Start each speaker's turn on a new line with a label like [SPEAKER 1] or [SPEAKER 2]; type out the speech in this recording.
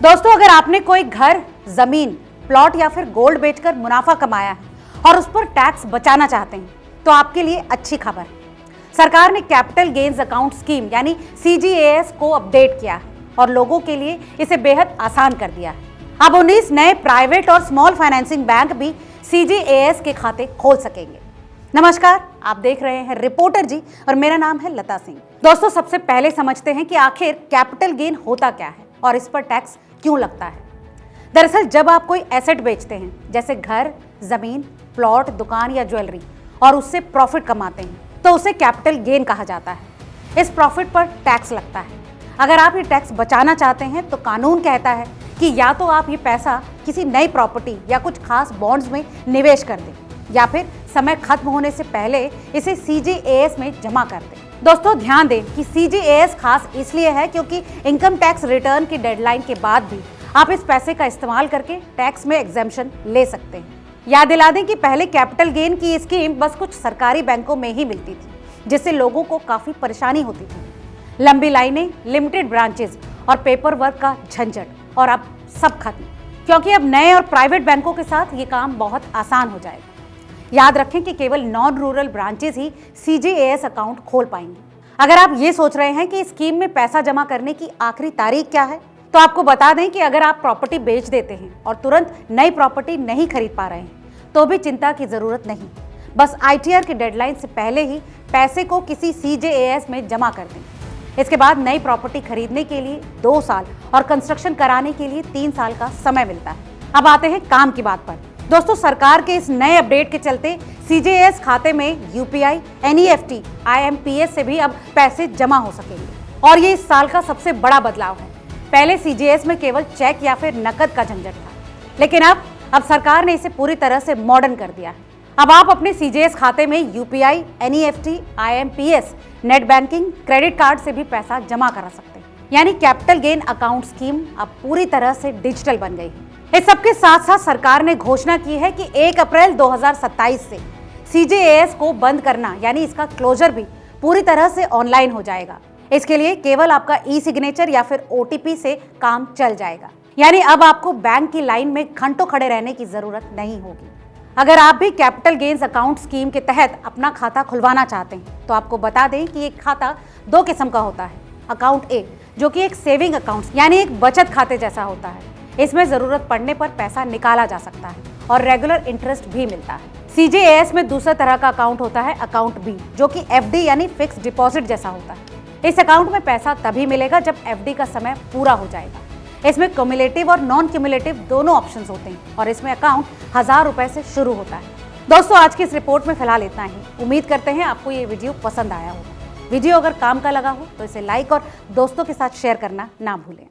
[SPEAKER 1] दोस्तों, अगर आपने कोई घर, जमीन, प्लॉट या फिर गोल्ड बेचकर मुनाफा कमाया है और उस पर टैक्स बचाना चाहते हैं तो आपके लिए अच्छी खबर है। सरकार ने कैपिटल गेन्स अकाउंट स्कीम यानी CGAS को अपडेट किया है और लोगों के लिए इसे बेहद आसान कर दिया है। अब 19 नए प्राइवेट और स्मॉल फाइनेंसिंग बैंक भी CGAS के खाते खोल सकेंगे। नमस्कार, आप देख रहे हैं रिपोर्टर जी और मेरा नाम है लता सिंह। दोस्तों, सबसे पहले समझते हैं कि आखिर कैपिटल गेन होता क्या है और इस पर टैक्स क्यों लगता है। दरअसल जब आप कोई एसेट बेचते हैं, जैसे घर, जमीन, प्लॉट, दुकान या ज्वेलरी, और उससे प्रॉफिट कमाते हैं तो उसे कैपिटल गेन कहा जाता है। इस प्रॉफिट पर टैक्स लगता है। अगर आप ये टैक्स बचाना चाहते हैं तो कानून कहता है कि या तो आप ये पैसा किसी नई प्रॉपर्टी या कुछ खास बॉन्ड्स में निवेश कर दें या फिर समय खत्म होने से पहले इसे CGAS में जमा कर दें। दोस्तों, ध्यान दें कि CGAS खास इसलिए है क्योंकि इनकम टैक्स रिटर्न की डेडलाइन के बाद भी आप इस पैसे का इस्तेमाल करके टैक्स में एग्जेम्पशन ले सकते हैं। याद दिला दें कि पहले कैपिटल गेन की स्कीम बस कुछ सरकारी बैंकों में ही मिलती थी, जिससे लोगों को काफी परेशानी होती थी। लंबी लाइनें, लिमिटेड ब्रांचेस और पेपर वर्क का झंझट, और अब सब खत्म, क्योंकि अब नए और प्राइवेट बैंकों के साथ ये काम बहुत आसान हो जाएगा। याद रखें कि केवल नॉन रूरल ब्रांचेस ही CGAS अकाउंट खोल पाएंगे। अगर आप ये सोच रहे हैं कि स्कीम में पैसा जमा करने की आखिरी तारीख क्या है, तो आपको बता दें कि अगर आप प्रॉपर्टी बेच देते हैं और तुरंत नई प्रॉपर्टी नहीं खरीद पा रहे हैं तो भी चिंता की जरूरत नहीं। बस ITR की डेडलाइन से पहले ही पैसे को किसी CGAS में जमा कर दें। इसके बाद नई प्रॉपर्टी खरीदने के लिए 2 साल और कंस्ट्रक्शन कराने के लिए 3 साल का समय मिलता है। अब आते हैं काम की बात पर। दोस्तों, सरकार के इस नए अपडेट के चलते CGAS खाते में UPI, NEFT, IMPS से भी अब पैसे जमा हो सकेंगे और ये इस साल का सबसे बड़ा बदलाव है। पहले CGAS में केवल चेक या फिर नकद का झंझट था, लेकिन अब सरकार ने इसे पूरी तरह से मॉडर्न कर दिया है। अब आप अपने CGAS खाते में UPI, NEFT, IMPS, net banking, credit card से भी पैसा जमा करा सकते हैं। यानी कैपिटल गेन अकाउंट स्कीम अब पूरी तरह से डिजिटल बन गई है। इस सबके साथ साथ सरकार ने घोषणा की है कि 1 अप्रैल 2027 से CGAS को बंद करना यानी इसका क्लोजर भी पूरी तरह से ऑनलाइन हो जाएगा। इसके लिए केवल आपका ई-सिग्नेचर या फिर OTP से काम चल जाएगा। यानी अब आपको बैंक की लाइन में घंटों खड़े रहने की जरूरत नहीं होगी। अगर आप भी कैपिटल गेन्स अकाउंट स्कीम के तहत अपना खाता खुलवाना चाहते हैं तो आपको बता दें कि एक खाता 2 किस्म का होता है। अकाउंट A, जो कि एक सेविंग अकाउंट यानी एक बचत खाते जैसा होता है। इसमें जरूरत पड़ने पर पैसा निकाला जा सकता है और रेगुलर इंटरेस्ट भी मिलता है। CGAS में दूसरा तरह का अकाउंट होता है अकाउंट B, जो कि FD यानी फिक्स डिपॉजिट जैसा होता है। इस अकाउंट में पैसा तभी मिलेगा जब FD का समय पूरा हो जाएगा। इसमें क्यूमुलेटिव और नॉन क्यूमुलेटिव दोनों ऑप्शंस होते हैं और इसमें अकाउंट 1000 रुपए से शुरू होता है। दोस्तों, आज की इस रिपोर्ट में फिलहाल इतना ही। उम्मीद करते हैं आपको ये वीडियो पसंद आया होगा। वीडियो अगर काम का लगा हो तो इसे लाइक और दोस्तों के साथ शेयर करना ना भूलें।